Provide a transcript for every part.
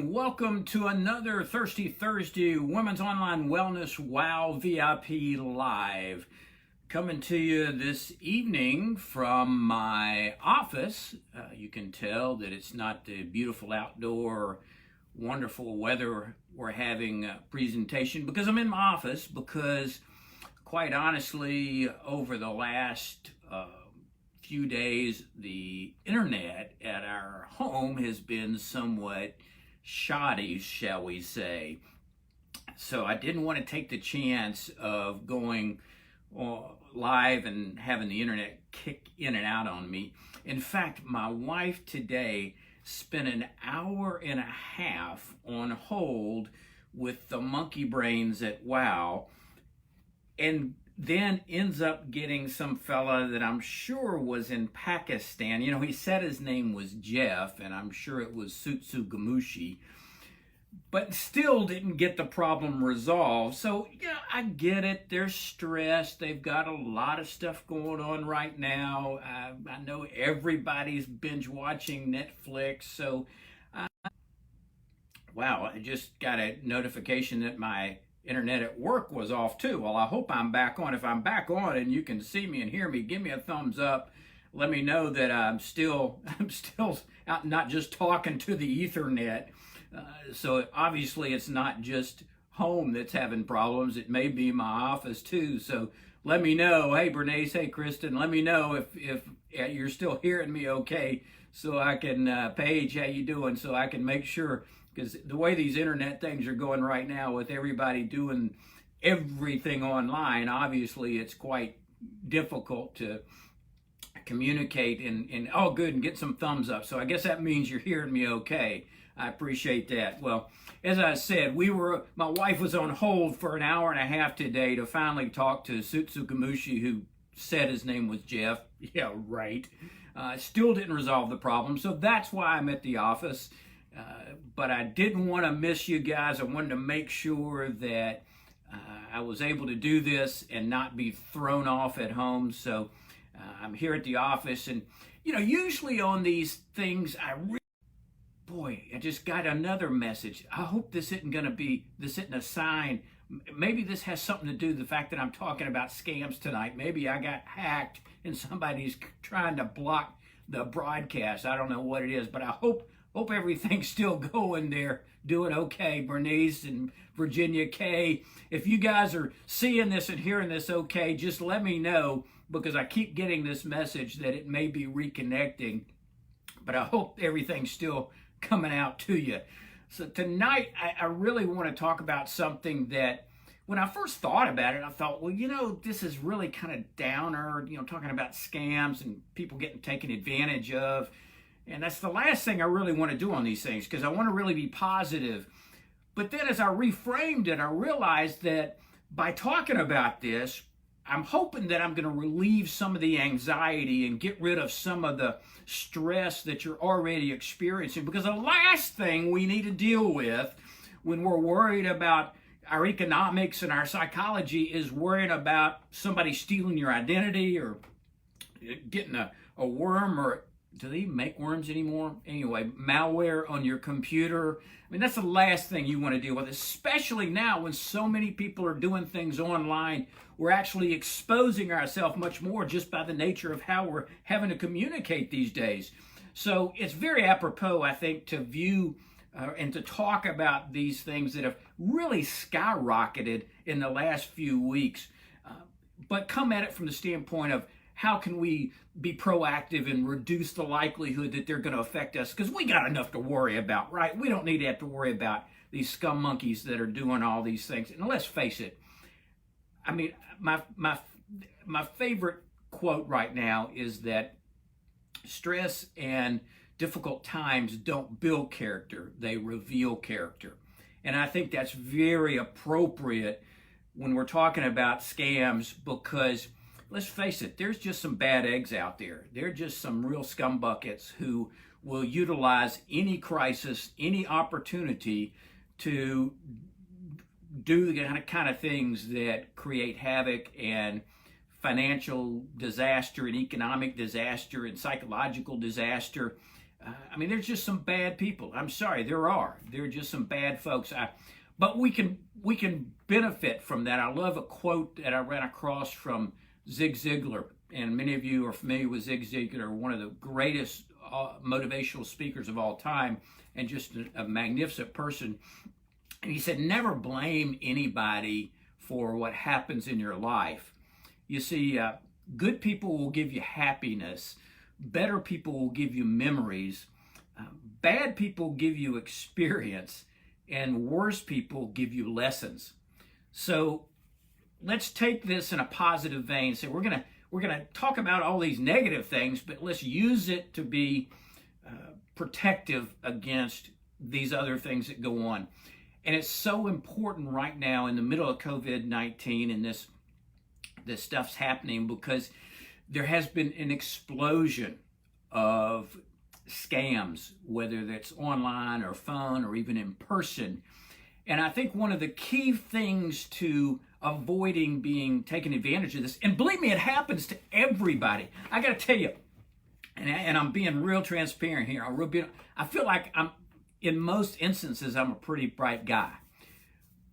and welcome to another Thirsty Thursday Women's Online Wellness WOW VIP Live. Coming to you this evening from my office. You can tell that it's not the beautiful outdoor, wonderful weather we're having presentation because I'm in my office, because quite honestly, over the last few days, the internet at our home has been somewhat shoddy, shall we say. So I didn't want to take the chance of going live and having the internet kick in and out on me. In fact, my wife today spent an hour and a half on hold with the monkey brains at WOW, and then ends up getting some fella that I'm sure was in Pakistan. You know, he said his name was Jeff, and I'm sure it was Sutsugamushi, but still didn't get the problem resolved. So, yeah, I get it. They're stressed. They've got a lot of stuff going on right now. I know everybody's binge watching Netflix. So, wow, I just got a notification that my internet at work was off too. Well, I hope I'm back on. If I'm back on and you can see me and hear me, give me a thumbs up. Let me know that I'm still out, not just talking to the Ethernet. So obviously it's not just home that's having problems. It may be my office too. So let me know. Hey, Bernice. Hey, Kristen. Let me know if you're still hearing me okay, so I can, Paige, how you doing? So I can make sure, because the way these internet things are going right now with everybody doing everything online, obviously it's quite difficult to communicate and oh, good, and get some thumbs up. So I guess that means you're hearing me okay. I appreciate that. Well, as I said, my wife was on hold for an hour and a half today to finally talk to Sutsugamushi, who said his name was Jeff. Yeah, right. Still didn't resolve the problem. So that's why I'm at the office. But I didn't want to miss you guys. I wanted to make sure that I was able to do this and not be thrown off at home. So I'm here at the office, and you know, usually on these things, I just got another message. I hope this isn't a sign. Maybe this has something to do with the fact that I'm talking about scams tonight. Maybe I got hacked and somebody's trying to block the broadcast. I don't know what it is, but I hope everything's still going there, doing okay. Bernice and Virginia K. If you guys are seeing this and hearing this okay, just let me know, because I keep getting this message that it may be reconnecting, but I hope everything's still coming out to you. So tonight, I really want to talk about something that when I first thought about it, I thought, well, you know, this is really kind of downer, you know, talking about scams and people getting taken advantage of. And that's the last thing I really want to do on these things, because I want to really be positive. But then as I reframed it, I realized that by talking about this, I'm hoping that I'm going to relieve some of the anxiety and get rid of some of the stress that you're already experiencing. Because the last thing we need to deal with when we're worried about our economics and our psychology is worrying about somebody stealing your identity or getting a worm, or do they even make worms anymore? Anyway, malware on your computer. I mean, that's the last thing you want to deal with, especially now when so many people are doing things online. We're actually exposing ourselves much more just by the nature of how we're having to communicate these days. So it's very apropos, I think, to view and to talk about these things that have really skyrocketed in the last few weeks, but come at it from the standpoint of how can we be proactive and reduce the likelihood that they're going to affect us? Because we got enough to worry about, right? We don't need to have to worry about these scum monkeys that are doing all these things. And let's face it, I mean, my favorite quote right now is that stress and difficult times don't build character, they reveal character. And I think that's very appropriate when we're talking about scams, because let's face it, there's just some bad eggs out there. There are just some real scumbuckets who will utilize any crisis, any opportunity to do the kind of things that create havoc and financial disaster and economic disaster and psychological disaster. I mean, there's just some bad people. I'm sorry, there are. There are just some bad folks. But we can benefit from that. I love a quote that I ran across from Zig Ziglar, and many of you are familiar with Zig Ziglar, one of the greatest motivational speakers of all time, and just a magnificent person. And he said, never blame anybody for what happens in your life. You see, good people will give you happiness. Better people will give you memories. Bad people give you experience. And worse people give you lessons. So let's take this in a positive vein. So we're gonna talk about all these negative things, but let's use it to be protective against these other things that go on. And it's so important right now in the middle of COVID-19 and this stuff's happening, because there has been an explosion of scams, whether that's online or phone or even in person. And I think one of the key things to avoiding being taken advantage of this, and believe me, it happens to everybody. I got to tell you, and I'm being real transparent here. I feel like in most instances, I'm a pretty bright guy.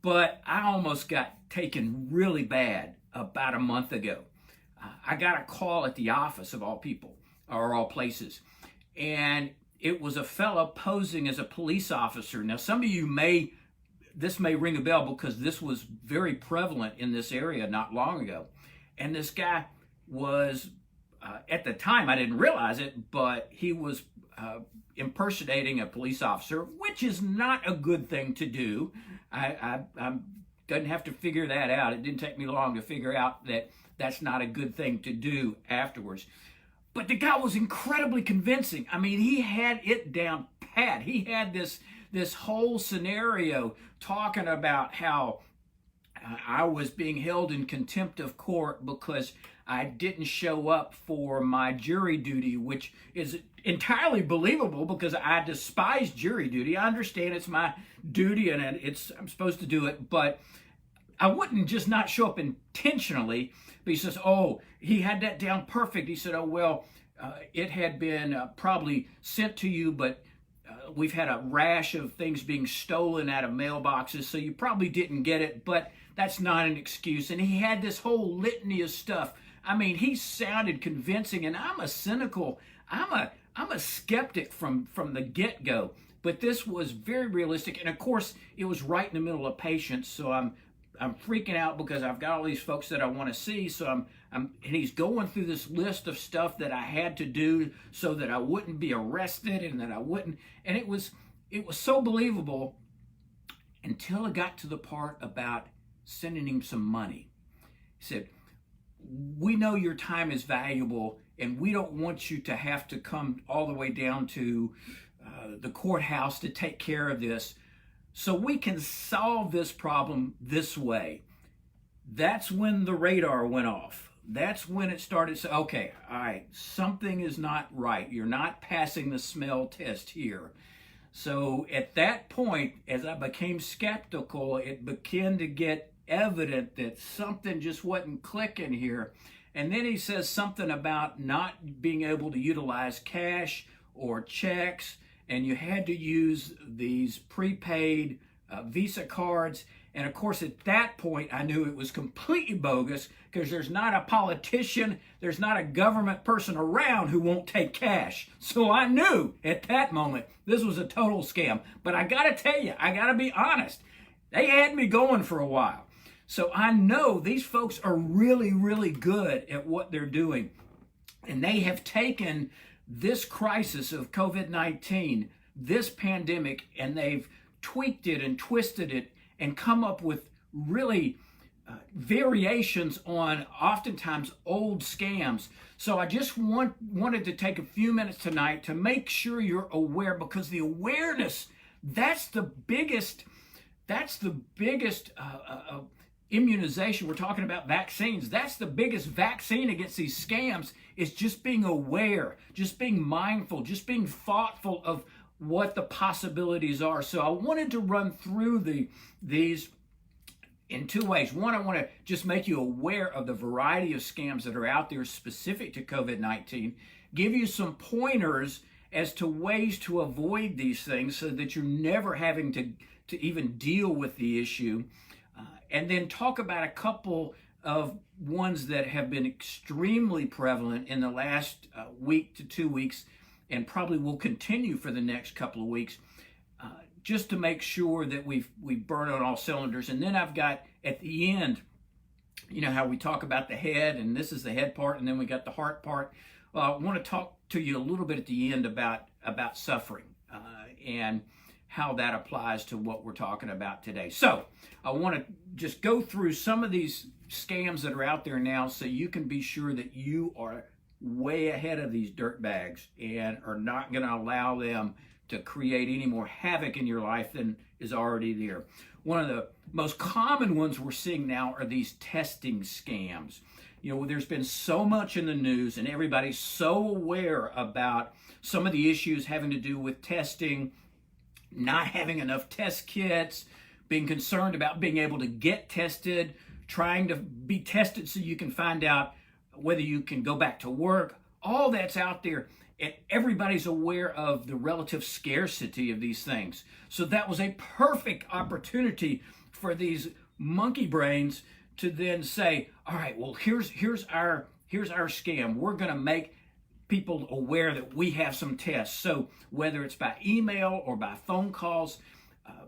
But I almost got taken really bad about a month ago. I got a call at the office of all people, or all places. And it was a fellow posing as a police officer. Now, some of you this may ring a bell, because this was very prevalent in this area not long ago. And this guy was, at the time, I didn't realize it, but he was impersonating a police officer, which is not a good thing to do. I didn't have to figure that out. It didn't take me long to figure out that that's not a good thing to do afterwards. But the guy was incredibly convincing. I mean, he had it down pat. He had this whole scenario talking about how I was being held in contempt of court because I didn't show up for my jury duty, which is entirely believable because I despise jury duty. I understand it's my duty and I'm supposed to do it, but I wouldn't just not show up intentionally. But he says, oh, he had that down perfect. He said, oh, well, it had been probably sent to you, but we've had a rash of things being stolen out of mailboxes, so you probably didn't get it, but that's not an excuse. And he had this whole litany of stuff. I mean, he sounded convincing, and I'm a skeptic from the get-go, but this was very realistic. And of course, it was right in the middle of patients, so I'm freaking out because I've got all these folks that I want to see. So and he's going through this list of stuff that I had to do so that I wouldn't be arrested and that I wouldn't. And it was so believable until it got to the part about sending him some money. He said, we know your time is valuable and we don't want you to have to come all the way down to the courthouse to take care of this. So we can solve this problem this way. That's when the radar went off. That's when it started to say, okay, all right, something is not right. You're not passing the smell test here. So at that point, as I became skeptical, it began to get evident that something just wasn't clicking here. And then he says something about not being able to utilize cash or checks, and you had to use these prepaid Visa cards. And of course, at that point, I knew it was completely bogus because there's not a politician, there's not a government person around who won't take cash. So I knew at that moment this was a total scam. But I got to tell you, I got to be honest, they had me going for a while. So I know these folks are really, really good at what they're doing. And they have taken this crisis of COVID-19, this pandemic, and they've tweaked it and twisted it and come up with really variations on oftentimes old scams. So I just wanted to take a few minutes tonight to make sure you're aware, because the awareness, that's the biggest immunization. We're talking about vaccines. That's the biggest vaccine against these scams, is just being aware, just being mindful, just being thoughtful of what the possibilities are. So I wanted to run through these in two ways. One, I want to just make you aware of the variety of scams that are out there specific to COVID-19, give you some pointers as to ways to avoid these things so that you're never having to even deal with the issue. And then talk about a couple of ones that have been extremely prevalent in the last week to 2 weeks, and probably will continue for the next couple of weeks, just to make sure that we burn on all cylinders. And then I've got at the end, you know how we talk about the head, and this is the head part, and then we got the heart part. I want to talk to you a little bit at the end about suffering and how that applies to what we're talking about today. So I want to just go through some of these scams that are out there now so you can be sure that you are way ahead of these dirt bags and are not going to allow them to create any more havoc in your life than is already there. One of the most common ones we're seeing now are these testing scams. You know, there's been so much in the news and everybody's so aware about some of the issues having to do with testing, not having enough test kits, being concerned about being able to get tested, trying to be tested so you can find out whether you can go back to work. All that's out there, and everybody's aware of the relative scarcity of these things. So that was a perfect opportunity for these monkey brains to then say, all right, well, here's our scam. We're going to make people aware that we have some tests. So whether it's by email or by phone calls,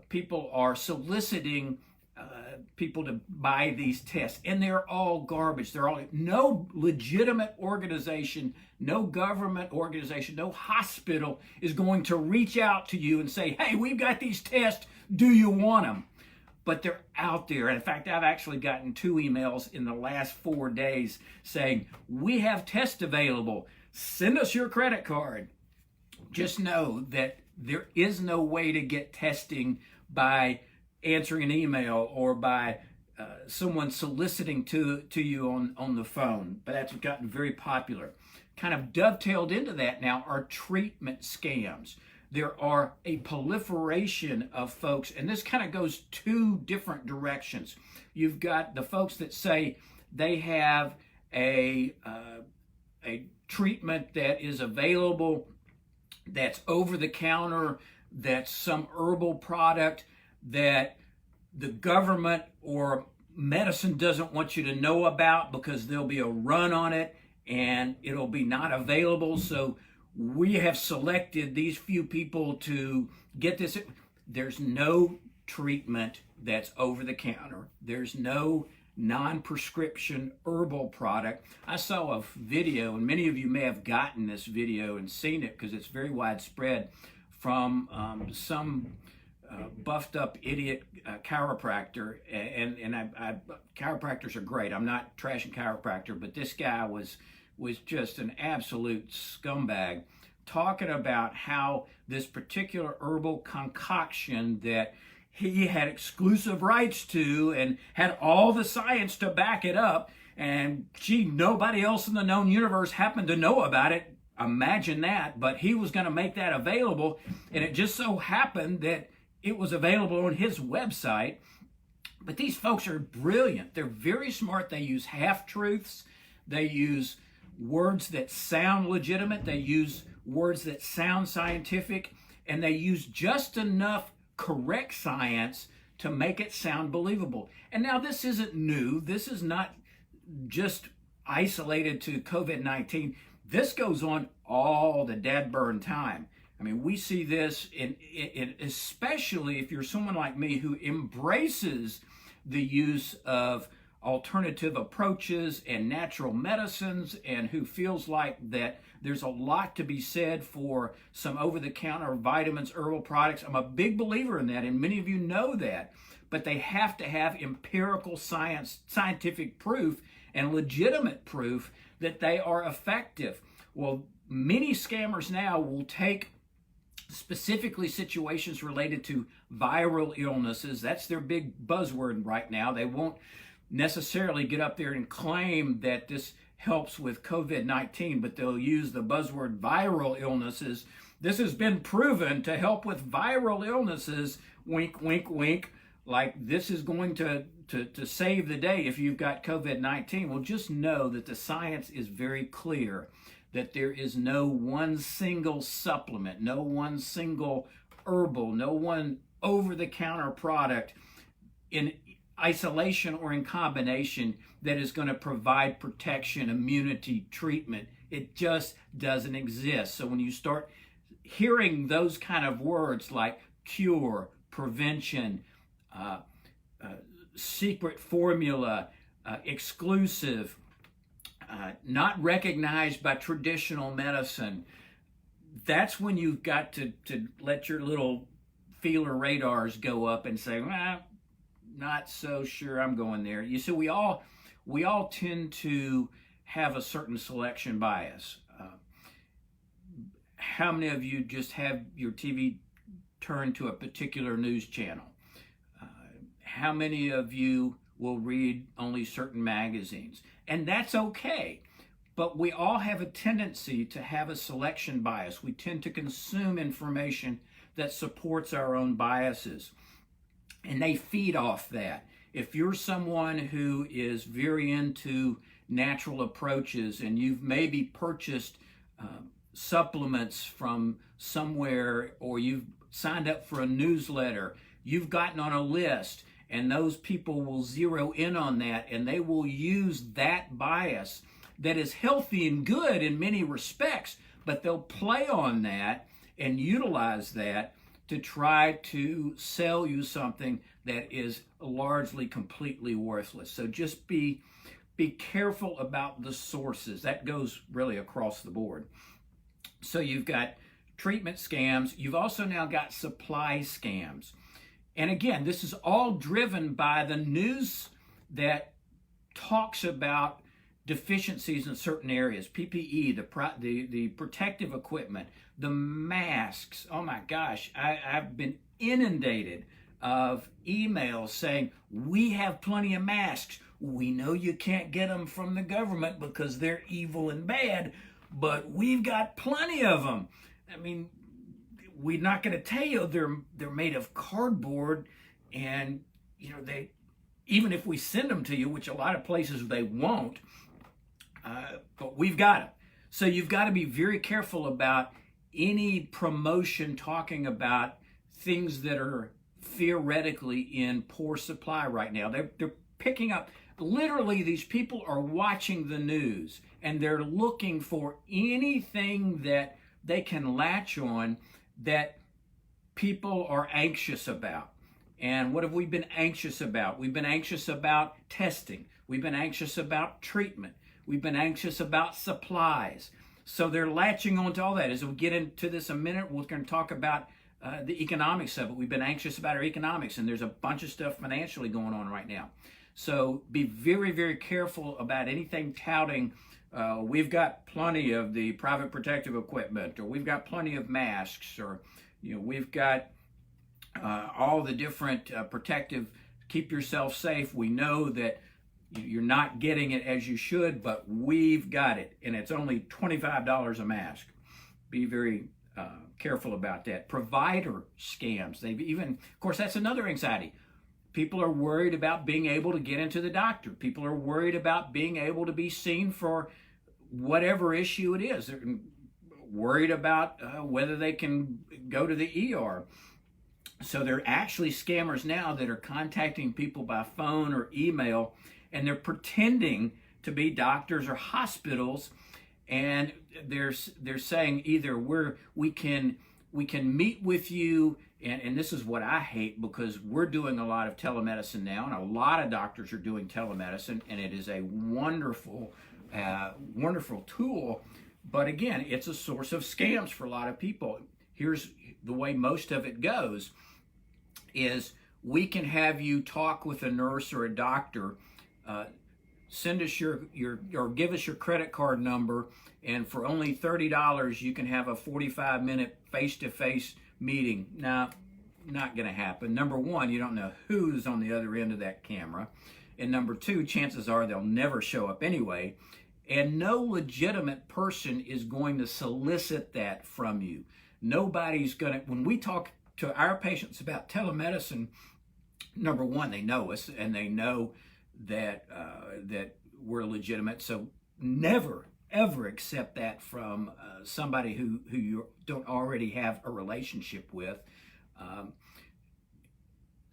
people are soliciting people to buy these tests, and they're all garbage. They're all no legitimate organization, no government organization, no hospital is going to reach out to you and say, hey, we've got these tests, do you want them? But they're out there. And in fact, I've actually gotten 2 emails in the last 4 days saying, we have tests available, send us your credit card. Just know that there is no way to get testing by answering an email or by someone soliciting to you on the phone. But that's gotten very popular. Kind of dovetailed into that now are treatment scams. There are a proliferation of folks, and this kind of goes 2 different directions. You've got the folks that say they have a treatment that is available, that's over the counter, that's some herbal product that the government or medicine doesn't want you to know about because there'll be a run on it and it'll be not available. So we have selected these few people to get this. There's no treatment that's over the counter. There's no non-prescription herbal product. I saw a video, and many of you may have gotten this video and seen it because it's very widespread, from some buffed up idiot chiropractor, and chiropractors are great. I'm not trashing chiropractor, but this guy was just an absolute scumbag, talking about how this particular herbal concoction that he had exclusive rights to and had all the science to back it up, and gee, nobody else in the known universe happened to know about it. Imagine that. But he was going to make that available, and it just so happened that it was available on his website. But these folks are brilliant. They're very smart. They use half-truths. They use words that sound legitimate. They use words that sound scientific. And they use just enough correct science to make it sound believable. And now this isn't new. This is not just isolated to COVID-19. This goes on all the dadburn time. I mean, we see this in especially if you're someone like me who embraces the use of alternative approaches and natural medicines, and who feels like that there's a lot to be said for some over-the-counter vitamins, herbal products. I'm a big believer in that, and many of you know that. But they have to have empirical scientific proof and legitimate proof that they are effective. Well, many scammers now will take specifically situations related to viral illnesses. That's their big buzzword right now. They won't necessarily get up there and claim that this helps with COVID-19, but they'll use the buzzword viral illnesses. This has been proven to help with viral illnesses, wink, wink, wink, like this is going to save the day if you've got COVID-19. Well, just know that the science is very clear that there is no one single supplement, no one single herbal, no one over-the-counter product in isolation or in combination that is going to provide protection, immunity, treatment. It just doesn't exist. So when you start hearing those kind of words like cure, prevention, secret formula, exclusive, not recognized by traditional medicine, that's when you've got to let your little feeler radars go up and say, well, not so sure I'm going there. You see, we all tend to have a certain selection bias. How many of you just have your TV turned to a particular news channel? How many of you will read only certain magazines? And that's okay. But we all have a tendency to have a selection bias. We tend to consume information that supports our own biases, and they feed off that. If you're someone who is very into natural approaches and you've maybe purchased supplements from somewhere, or you've signed up for a newsletter, you've gotten on a list, and those people will zero in on that, and they will use that bias that is healthy and good in many respects, but they'll play on that and utilize that to try to sell you something that is largely completely worthless. So just be careful about the sources. That goes really across the board. So you've got treatment scams. You've also now got supply scams. And again, this is all driven by the news that talks about deficiencies in certain areas, PPE, the protective equipment, the masks. Oh my gosh, I've been inundated of emails saying, we have plenty of masks. We know you can't get them from the government because they're evil and bad, but we've got plenty of them. I mean, we're not going to tell you they're made of cardboard, and they, even if we send them to you, which a lot of places they won't, but we've got them. So you've got to be very careful about any promotion talking about things that are theoretically in poor supply right now. They're picking up, literally these people are watching the news and they're looking for anything that they can latch on that people are anxious about. And what have we been anxious about? We've been anxious about testing. We've been anxious about treatment. We've been anxious about supplies. So they're latching on to all that. As we get into this in a minute, we're going to talk about the economics of it. We've been anxious about our economics, and there's a bunch of stuff financially going on right now. So be very, very careful about anything touting, we've got plenty of the private protective equipment, or we've got plenty of masks, or we've got all the different protective, keep yourself safe. We know that you're not getting it as you should, but we've got it, and it's only $25 a mask. Be very careful about that. Provider scams. They've even, of course, that's another anxiety. People are worried about being able to get into the doctor. People are worried about being able to be seen for whatever issue it is. They're worried about whether they can go to the ER. So there are actually scammers now that are contacting people by phone or email, and they're pretending to be doctors or hospitals, and they're saying either we can meet with you, and this is what I hate, because we're doing a lot of telemedicine now, and a lot of doctors are doing telemedicine, and it is a wonderful wonderful tool. But again, it's a source of scams for a lot of people. Here's the way most of it goes: is we can have you talk with a nurse or a doctor, send us your or give us your credit card number, and for only $30 you can have a 45-minute face-to-face meeting. Now, not going to happen. Number one, you don't know who's on the other end of that camera, and number two, chances are they'll never show up anyway, and no legitimate person is going to solicit that from you. Nobody's going to, when we talk to our patients about telemedicine, number one, they know us, and they know that that we're legitimate. So never, ever accept that from somebody who you don't already have a relationship with.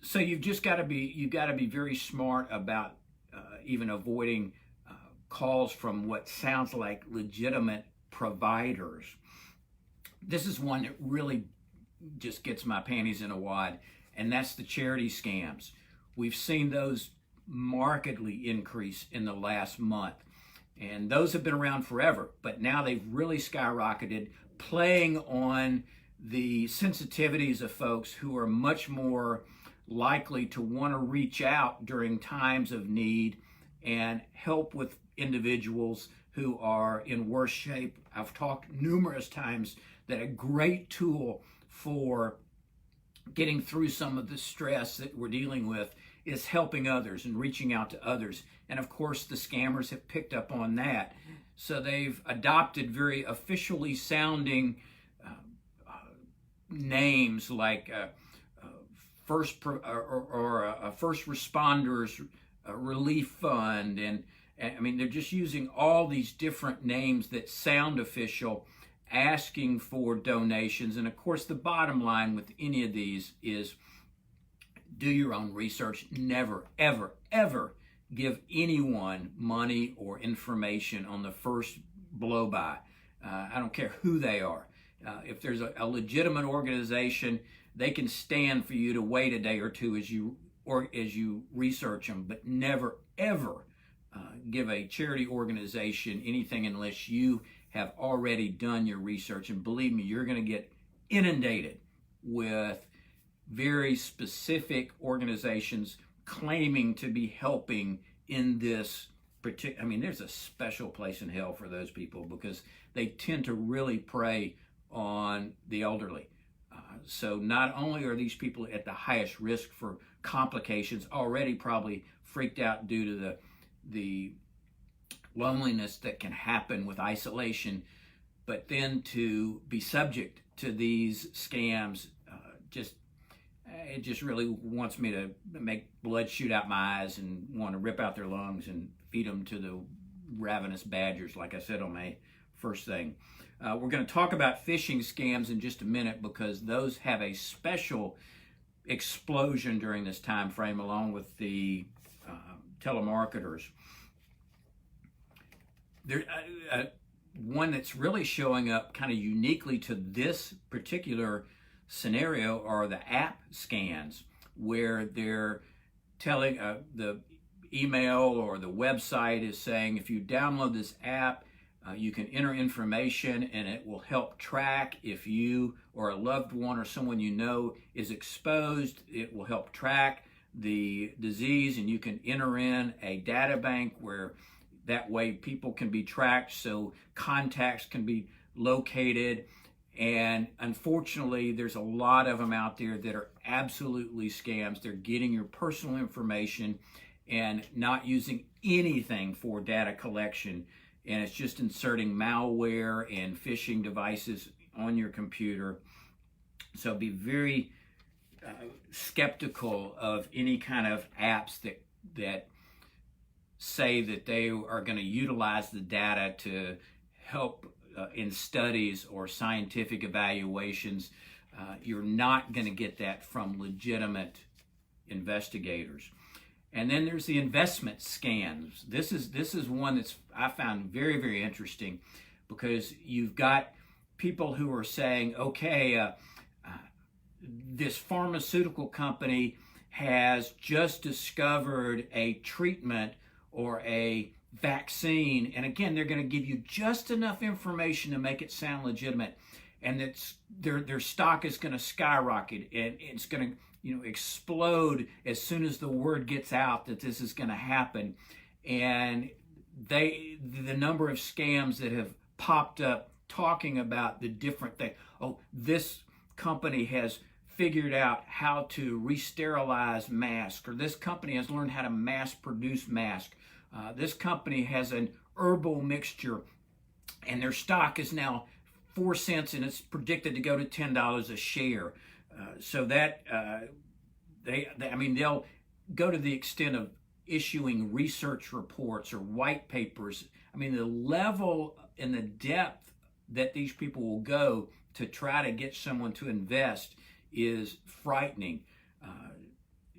So you've just got to be very smart about even avoiding calls from what sounds like legitimate providers. This is one that really just gets my panties in a wad, and that's the charity scams. We've seen those markedly increase in the last month, and those have been around forever, but now they've really skyrocketed, playing on the sensitivities of folks who are much more likely to want to reach out during times of need and help with individuals who are in worse shape. I've talked numerous times that a great tool for getting through some of the stress that we're dealing with is helping others and reaching out to others. And of course, the scammers have picked up on that. So they've adopted very officially sounding names like first responders relief fund, and I mean, they're just using all these different names that sound official, asking for donations. And of course, the bottom line with any of these is do your own research. Never, ever, ever give anyone money or information on the first blow by. I don't care who they are. If there's a legitimate organization, they can stand for you to wait a day or two as you research them, but never, ever give a charity organization anything unless you have already done your research. And believe me, you're going to get inundated with very specific organizations claiming to be helping in this particular. I mean, there's a special place in hell for those people because they tend to really prey on the elderly. So not only are these people at the highest risk for complications, already probably freaked out due to the loneliness that can happen with isolation, but then to be subject to these scams, it just really wants me to make blood shoot out my eyes and want to rip out their lungs and feed them to the ravenous badgers, like I said on my first thing. We're going to talk about phishing scams in just a minute because those have a special explosion during this time frame, along with the telemarketers. There, one that's really showing up kind of uniquely to this particular scenario are the app scans, where they're telling the email or the website is saying, if you download this app, you can enter information and it will help track if you or a loved one or someone you know is exposed. It will help track the disease, and you can enter in a data bank where that way people can be tracked so contacts can be located. And unfortunately, there's a lot of them out there that are absolutely scams. They're getting your personal information and not using anything for data collection. And it's just inserting malware and phishing devices on your computer. So be very skeptical of any kind of apps that say that they are going to utilize the data to help in studies or scientific evaluations. You're not going to get that from legitimate investigators. And then there's the investment scams. This is one that's I found very, very interesting, because you've got people who are saying, okay, this pharmaceutical company has just discovered a treatment or a vaccine, and again, they're going to give you just enough information to make it sound legitimate, and it's their stock is going to skyrocket, and it's going to explode as soon as the word gets out that this is going to happen. And the number of scams that have popped up talking about the different things. Oh, this company has figured out how to re-sterilize masks, or this company has learned how to mass produce masks. This company has an herbal mixture and their stock is now 4 cents and it's predicted to go to $10 a share. So that they'll go to the extent of issuing research reports or white papers. I mean, the level and the depth that these people will go to try to get someone to invest is frightening.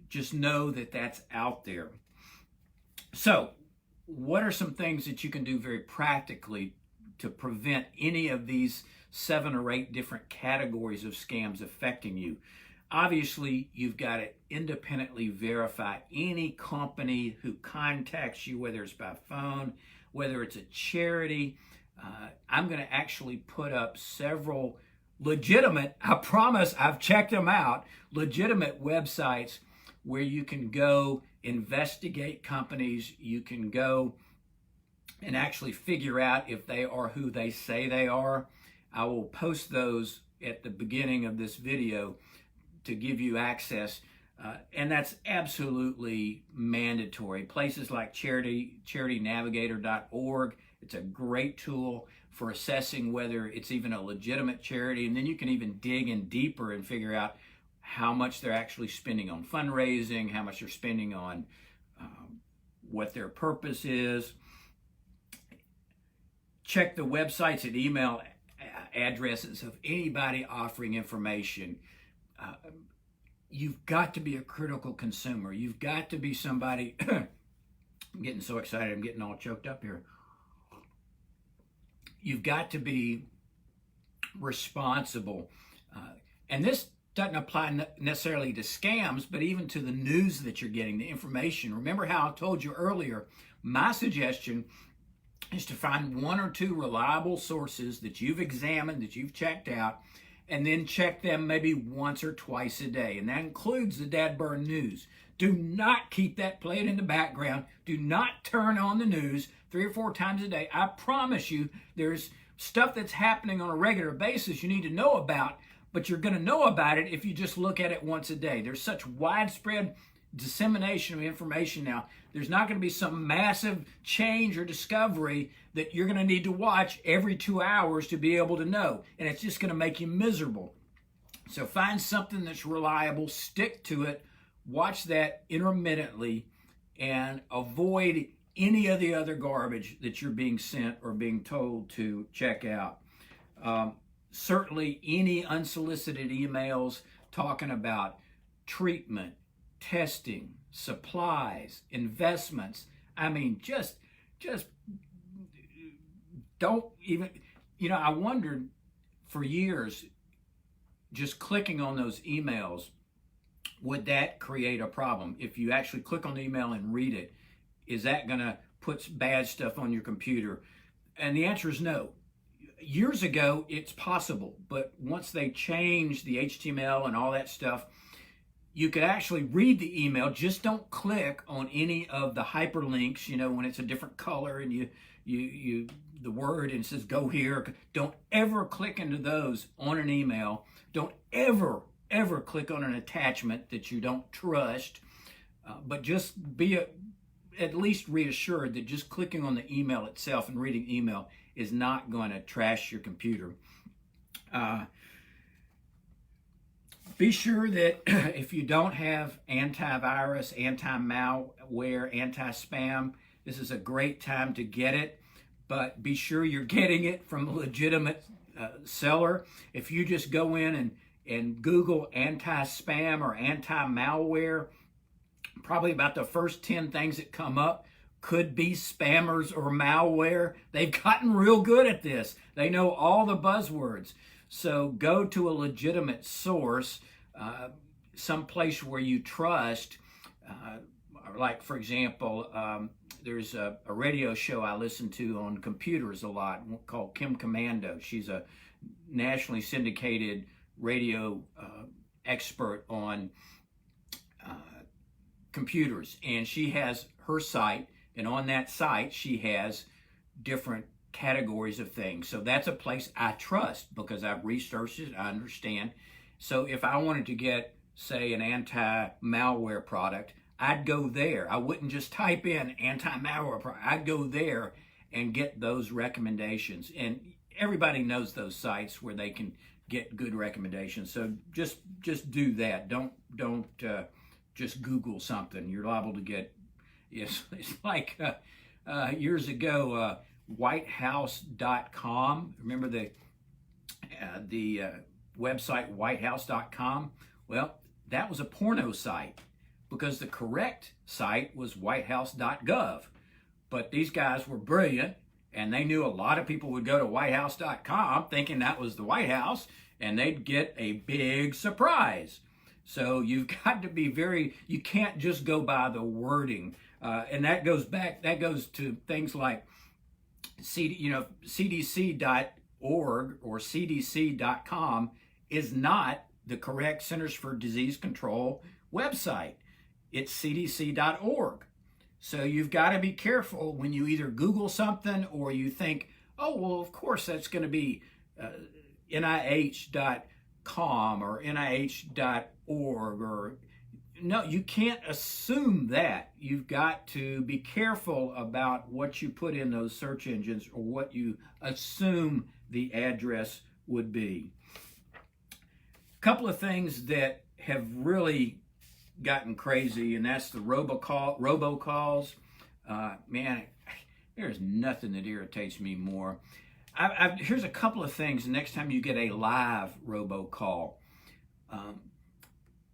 Just know that that's out there. So, what are some things that you can do very practically to prevent any of these 7 or 8 different categories of scams affecting you? Obviously, you've got to independently verify any company who contacts you, whether it's by phone, whether it's a charity. I'm going to actually put up several legitimate, I promise I've checked them out, legitimate websites where you can go investigate companies. You can go and actually figure out if they are who they say they are. I will post those at the beginning of this video to give you access, and that's absolutely mandatory. Places like charitynavigator.org, it's a great tool for assessing whether it's even a legitimate charity, and then you can even dig in deeper and figure out how much they're actually spending on fundraising, how much they're spending on what their purpose is. Check the websites and email addresses of anybody offering information. You've got to be a critical consumer. You've got to be somebody, I'm getting so excited, I'm getting all choked up here. You've got to be responsible. And this doesn't apply necessarily to scams, but even to the news that you're getting, the information. Remember how I told you earlier, my suggestion is to find 1 or 2 reliable sources that you've examined, that you've checked out, and then check them maybe once or twice a day. And that includes the Dad Burn News. Do not keep that playing in the background. Do not turn on the news 3 or 4 times a day. I promise you there's stuff that's happening on a regular basis you need to know about, but you're going to know about it if you just look at it once a day. There's such widespread dissemination of information now. There's not going to be some massive change or discovery that you're going to need to watch every 2 hours to be able to know, and it's just going to make you miserable. So find something that's reliable, stick to it, watch that intermittently, and avoid any of the other garbage that you're being sent or being told to check out. Certainly any unsolicited emails talking about treatment, testing, supplies, investments. I mean, just don't even, I wondered for years, just clicking on those emails, would that create a problem? If you actually click on the email and read it, is that going to put bad stuff on your computer? And the answer is no. Years ago, it's possible, but once they changed the HTML and all that stuff, you could actually read the email. Just don't click on any of the hyperlinks, when it's a different color and you the word and it says go here. Don't ever click into those on an email. Don't ever click on an attachment that you don't trust. But just be at least reassured that just clicking on the email itself and reading email is not going to trash your computer. Be sure that if you don't have antivirus, anti-malware, anti-spam, this is a great time to get it, but be sure you're getting it from a legitimate seller. If you just go in and Google anti-spam or anti-malware, probably about the first 10 things that come up could be spammers or malware. They've gotten real good at this. They know all the buzzwords. So go to a legitimate source, some place where you trust. Like, for example, there's a radio show I listen to on computers a lot called Kim Commando. She's a nationally syndicated radio expert on computers, and she has her site, and on that site she has different categories of things. So that's a place I trust because I've researched it, I understand. So if I wanted to get, say, an anti-malware product, I'd go there. I wouldn't just type in anti-malware product. I'd go there and get those recommendations. And everybody knows those sites where they can get good recommendations. So just do that. Don't just Google something. You're liable to get It's like years ago, whitehouse.com. Remember the website whitehouse.com? Well, that was a porno site because the correct site was whitehouse.gov. But these guys were brilliant, and they knew a lot of people would go to whitehouse.com thinking that was the White House, and they'd get a big surprise. So you've got to be you can't just go by the wording. And that goes to things like CDC.org or CDC.com is not the correct Centers for Disease Control website. It's CDC.org. So you've got to be careful when you either Google something or you think, oh, well, of course that's going to be NIH.com or NIH.org or no, you can't assume that. You've got to be careful about what you put in those search engines or what you assume the address would be. A couple of things that have really gotten crazy, and that's the robocalls. Man, there's nothing that irritates me more. Here's a couple of things next time you get a live robocall.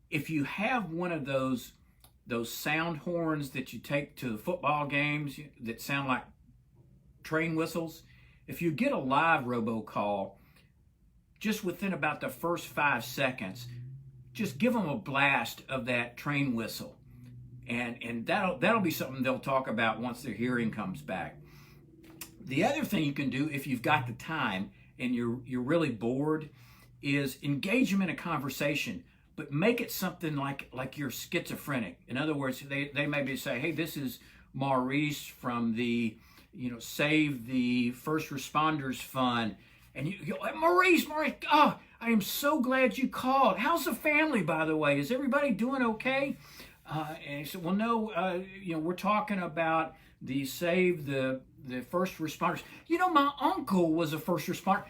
If you have one of those sound horns that you take to the football games that sound like train whistles, if you get a live robocall, just within about the first 5 seconds, just give them a blast of that train whistle, and that'll be something they'll talk about once their hearing comes back. The other thing you can do if you've got the time and you're really bored is engage them in a conversation, but make it something like you're schizophrenic. In other words, they maybe say, hey, this is Maurice from the Save the First Responders Fund. And you go, Maurice, oh, I am so glad you called. How's the family, by the way? Is everybody doing okay? And he said, well, no, we're talking about the Save the First Responders. My uncle was a first responder.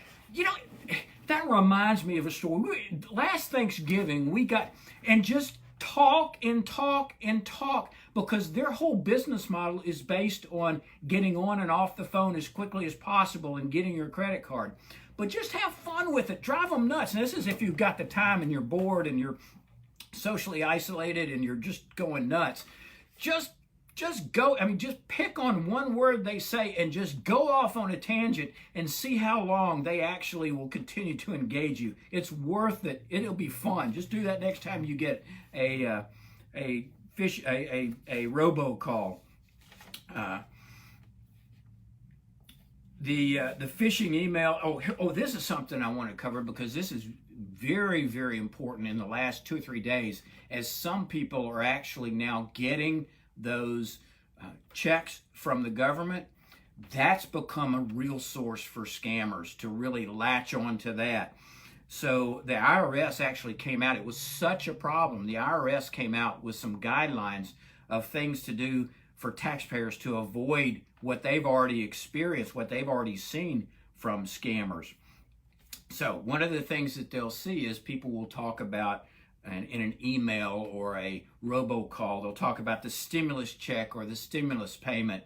That reminds me of a story. Last Thanksgiving, we got, and just talk and talk and talk, because their whole business model is based on getting on and off the phone as quickly as possible and getting your credit card. But just have fun with it. Drive them nuts. And this is if you've got the time and you're bored and you're socially isolated and you're just going nuts. Just go, just pick on one word they say and just go off on a tangent and see how long they actually will continue to engage you. It's worth it. It'll be fun. Just do that next time you get a robocall. The phishing email. Oh, this is something I want to cover because this is very, very important in the last 2 or 3 days, as some people are actually now getting those checks from the government. That's become a real source for scammers to really latch on to that. So the IRS actually came out. It was such a problem. The IRS came out with some guidelines of things to do for taxpayers to avoid what they've already experienced, what they've already seen from scammers. So one of the things that they'll see is people will talk about in an email or a robocall, they'll talk about the stimulus check or the stimulus payment.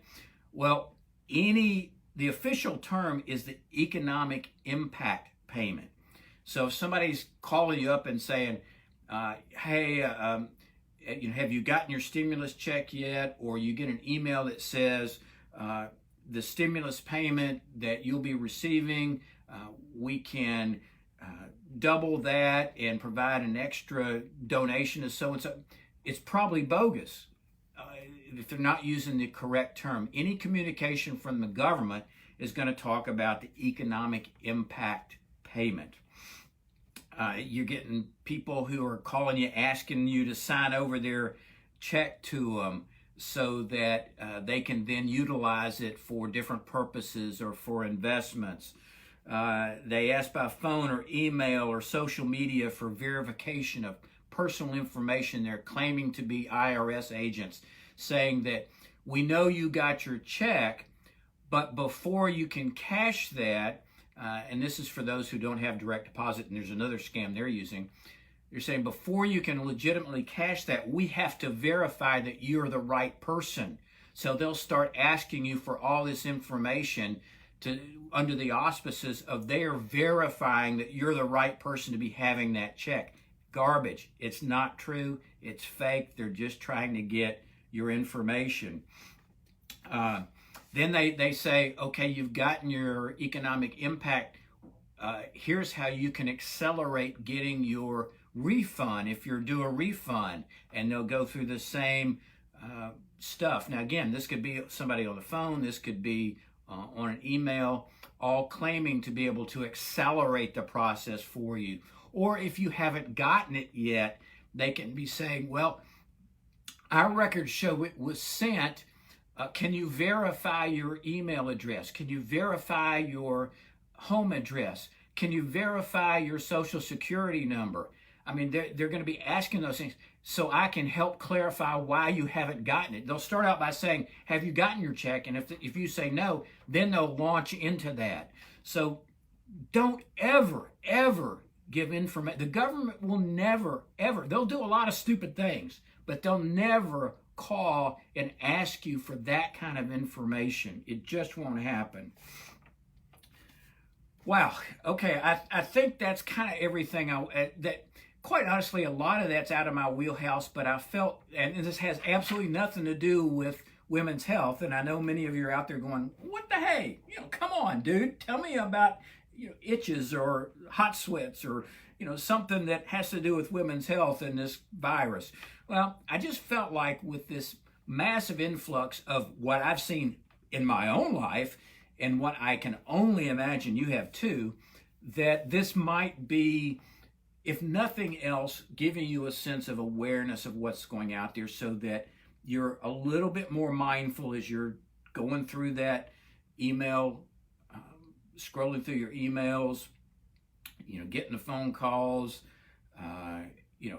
Well, the official term is the economic impact payment. So if somebody's calling you up and saying, hey, have you gotten your stimulus check yet? Or you get an email that says the stimulus payment that you'll be receiving, we can double that and provide an extra donation to so-and-so. It's probably bogus if they're not using the correct term. Any communication from the government is going to talk about the economic impact payment. You're getting people who are calling you, asking you to sign over their check to them so that they can then utilize it for different purposes or for investments. They ask by phone or email or social media for verification of personal information. They're claiming to be IRS agents, saying that we know you got your check, but before you can cash that, and this is for those who don't have direct deposit, and there's another scam they're using. They're saying before you can legitimately cash that, we have to verify that you're the right person. So they'll start asking you for all this information under the auspices of they are verifying that you're the right person to be having that check. Garbage. It's not true. It's fake. They're just trying to get your information. Then they say, okay, you've gotten your economic impact. Here's how you can accelerate getting your refund if you're due a refund. And they'll go through the same stuff. Now, again, this could be somebody on the phone. This could be on an email, all claiming to be able to accelerate the process for you. Or if you haven't gotten it yet, they can be saying, well, our records show it was sent. Can you verify your email address? Can you verify your home address? Can you verify your social security number? I mean, they're going to be asking those things so I can help clarify why you haven't gotten it. They'll start out by saying, have you gotten your check? And if you say no, then they'll launch into that. So don't ever give information. The government will never, ever, they'll do a lot of stupid things, but they'll never call and ask you for that kind of information. It just won't happen. Wow. Okay. I think that's kind of everything that quite honestly, a lot of that's out of my wheelhouse, but I felt, and this has absolutely nothing to do with women's health. And I know many of you are out there going, what the hey, come on, dude, tell me about, itches or hot sweats or, something that has to do with women's health and this virus. Well, I just felt like with this massive influx of what I've seen in my own life and what I can only imagine you have too, that this might be, if nothing else, giving you a sense of awareness of what's going out there so that you're a little bit more mindful as you're going through that email, scrolling through your emails, getting the phone calls,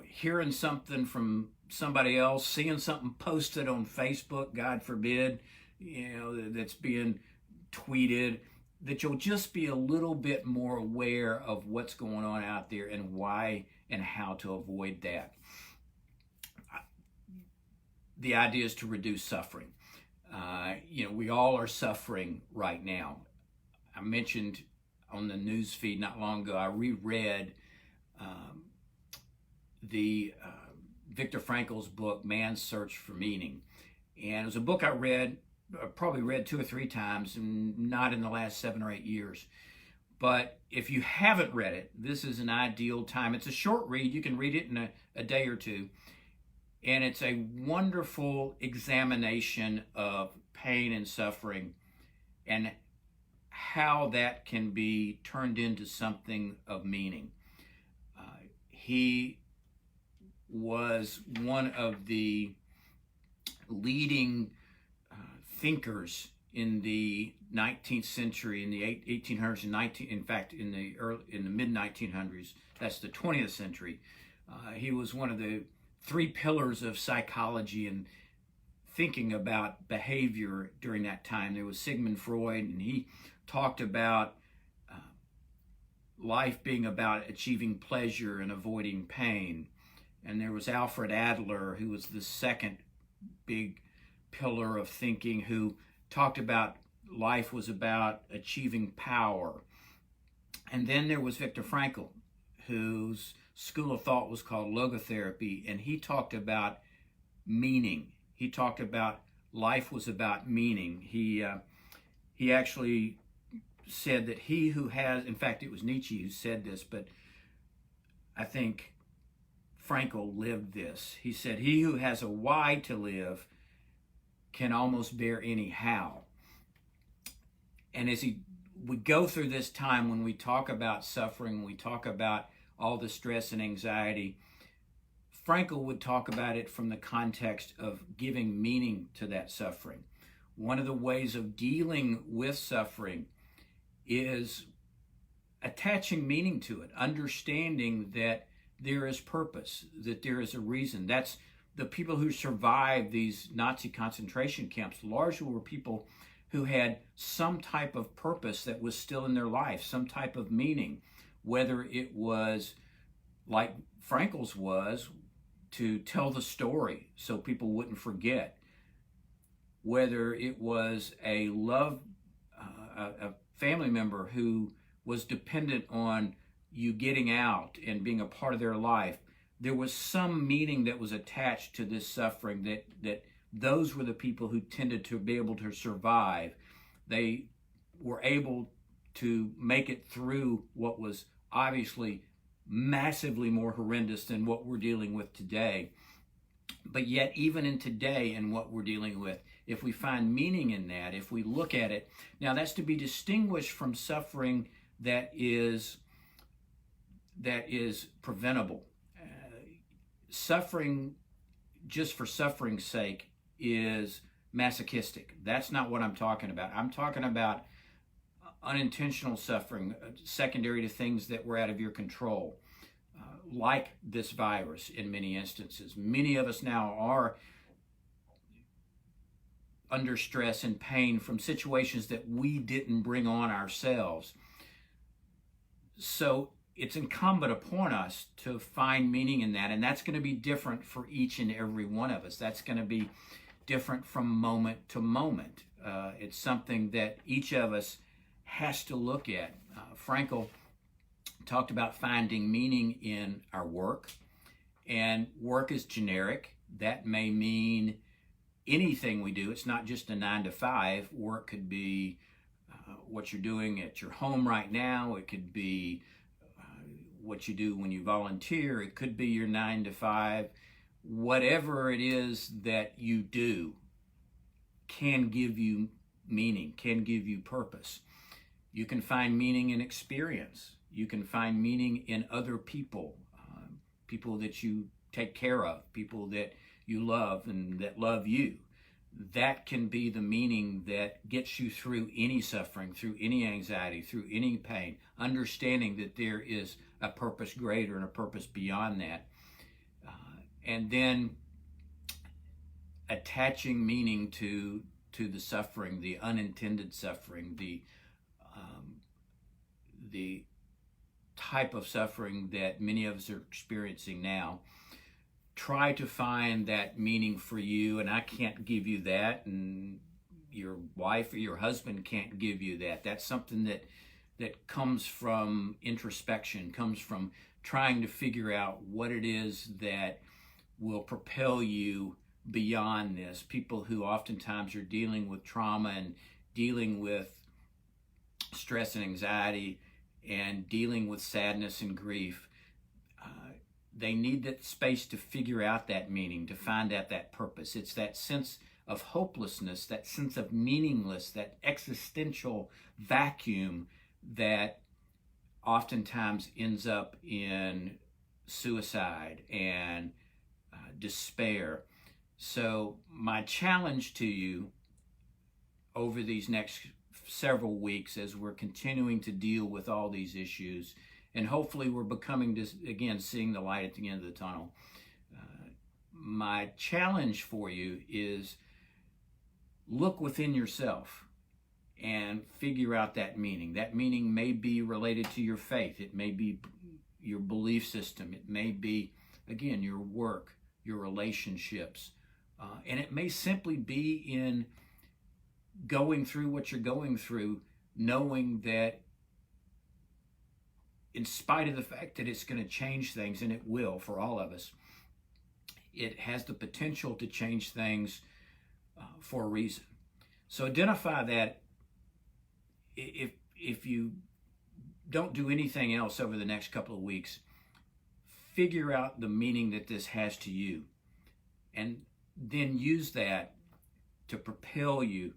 hearing something from somebody else, seeing something posted on Facebook, God forbid, that's being tweeted, that you'll just be a little bit more aware of what's going on out there and why and how to avoid that. The idea is to reduce suffering. We all are suffering right now. I mentioned on the news feed not long ago, I reread the Viktor Frankl's book, Man's Search for Meaning. And it was a book I probably read 2 or 3 times, and not in the last 7 or 8 years. But if you haven't read it, this is an ideal time. It's a short read. You can read it in a day or two. And it's a wonderful examination of pain and suffering and how that can be turned into something of meaning. He was one of the leading thinkers in the 19th century, in the 1800s and in fact, in the mid 1900s. That's the 20th century. He was one of the 3 pillars of psychology and thinking about behavior during that time. There was Sigmund Freud, and he talked about life being about achieving pleasure and avoiding pain. And there was Alfred Adler, who was the second big pillar of thinking, who talked about life was about achieving power. And then there was Viktor Frankl, whose school of thought was called logotherapy, and he talked about meaning. He talked about life was about meaning. He actually said that he who has, in fact, it was Nietzsche who said this, but I think Frankl lived this. He said, he who has a why to live can almost bear any how. And as we go through this time, when we talk about suffering, when we talk about all the stress and anxiety, Frankl would talk about it from the context of giving meaning to that suffering. One of the ways of dealing with suffering is attaching meaning to it, understanding that there is purpose, that there is a reason. That's the people who survived these Nazi concentration camps largely were people who had some type of purpose that was still in their life, some type of meaning, whether it was like Frankl's was to tell the story so people wouldn't forget. whether it was a family member who was dependent on you getting out and being a part of their life. There was some meaning that was attached to this suffering, that those were the people who tended to be able to survive. They were able to make it through what was obviously massively more horrendous than what we're dealing with today. But yet, even in today and what we're dealing with, if we find meaning in that, if we look at it, now that's to be distinguished from suffering that is preventable. Suffering just for suffering's sake is masochistic. That's not what I'm talking about. I'm talking about unintentional suffering, secondary to things that were out of your control, like this virus in many instances. Many of us now are under stress and pain from situations that we didn't bring on ourselves. So it's incumbent upon us to find meaning in that, and that's going to be different for each and every one of us. That's going to be different from moment to moment. It's something that each of us has to look at. Frankl talked about finding meaning in our work, and work is generic. That may mean anything we do. It's not just a 9 to 5. Work could be what you're doing at your home right now. It could be what you do when you volunteer. It could be your 9 to 5. Whatever it is that you do can give you meaning, can give you purpose. You can find meaning in experience. You can find meaning in other people, people that you take care of, people that you love and that love you. That can be the meaning that gets you through any suffering, through any anxiety, through any pain, understanding that there is a purpose greater and a purpose beyond that. And then attaching meaning to the suffering, the unintended suffering, the type of suffering that many of us are experiencing now. Try to find that meaning for you, and I can't give you that, and your wife or your husband can't give you that. That's something that comes from introspection, comes from trying to figure out what it is that will propel you beyond this. People who oftentimes are dealing with trauma and dealing with stress and anxiety and dealing with sadness and grief, they need that space to figure out that meaning, to find out that purpose. It's that sense of hopelessness, that sense of meaningless, that existential vacuum that oftentimes ends up in suicide and despair. So my challenge to you over these next several weeks, as we're continuing to deal with all these issues, and hopefully we're becoming, again, seeing the light at the end of the tunnel. My challenge for you is look within yourself and figure out that meaning. That meaning may be related to your faith. It may be your belief system. It may be, again, your work, your relationships. And it may simply be in going through what you're going through, knowing that in spite of the fact that it's going to change things, and it will for all of us, it has the potential to change things for a reason. So identify that. If you don't do anything else over the next couple of weeks, figure out the meaning that this has to you, and then use that to propel you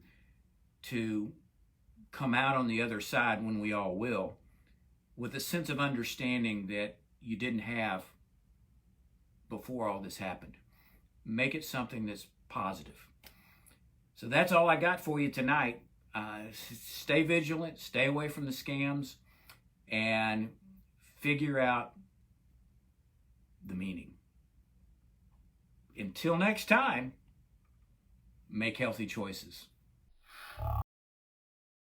to come out on the other side, when we all will, with a sense of understanding that you didn't have before all this happened. Make it something that's positive. So that's all I got for you tonight. Stay vigilant, stay away from the scams, and figure out the meaning. Until next time, make healthy choices.